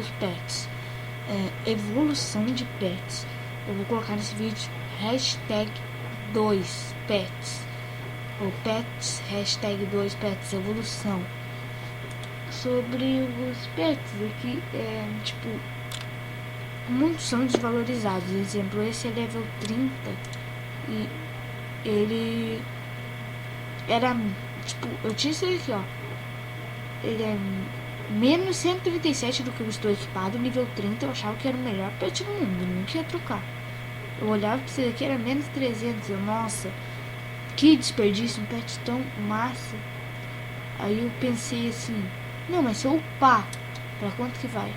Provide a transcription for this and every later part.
os pets. Evolução de pets. Eu vou colocar nesse vídeo hashtag 2pets. Ou pets, hashtag 2pets, evolução. Sobre os pets aqui, tipo, muitos são desvalorizados. Exemplo, esse é level 30 e ele era, tipo, eu tinha isso aqui, ó. Ele é menos 137 do que eu estou equipado. Nível 30 eu achava que era o melhor pet do mundo, nunca ia trocar. Eu olhava pra esse daqui, era menos 300. Eu, nossa, que desperdício, um pet tão massa. Aí eu pensei assim, não, mas se eu upar, pra quanto que vai?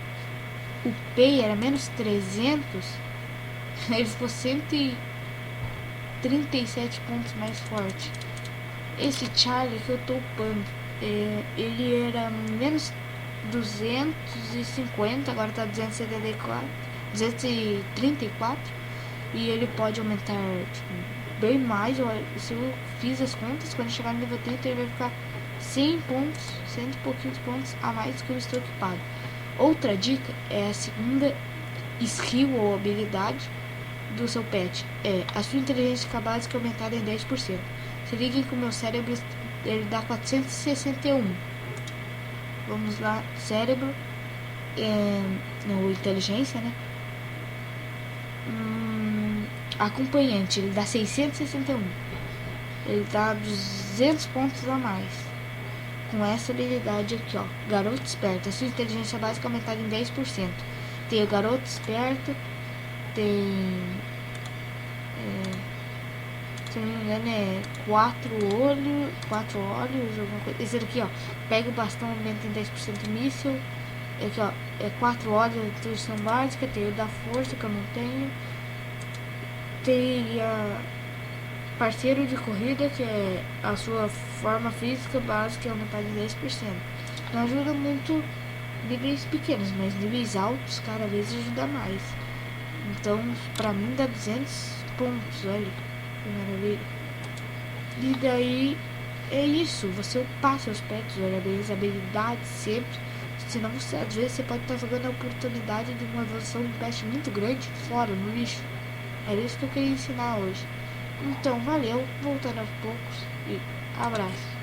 Upei, era menos 300. Ele ficou 137 pontos mais forte. Esse Charlie que eu tô upando, ele era menos 250, agora tá 274, 234. E ele pode aumentar, tipo, bem mais. Se eu fiz as contas, quando chegar no nível 30 ele vai ficar 100 pontos, 100 e pouquinhos pontos a mais que eu estou equipado. Outra dica é a segunda skill ou habilidade do seu pet. A sua inteligência básica aumentada em 10%. Se liguem que o meu cérebro, ele dá 461. Vamos lá, cérebro, no inteligência, né? Acompanhante, ele dá 661. Ele dá 200 pontos a mais. Com essa habilidade aqui, ó. Garoto esperto. A sua inteligência básica aumentada em 10%. Tem o garoto esperto. Tem... se não me engano é 4 olhos, alguma coisa. Esse daqui, ó. Pega o bastão, aumenta em 10% míssil. Aqui, ó. 4 olhos, introdução básica. Tem o da força, que eu não tenho. Tem a parceiro de corrida, que é a sua forma física básica, aumentada em 10%. Não ajuda muito níveis pequenos, mas níveis altos cada vez ajuda mais. Então, pra mim dá 200 pontos, olha que maravilha. E daí é isso, você upar seus pets, olha bem as habilidades sempre. Senão você, às vezes, você pode estar jogando a oportunidade de uma evolução de pet muito grande fora, no lixo. Era isso que eu queria ensinar hoje. Então, valeu, voltando aos poucos e abraço.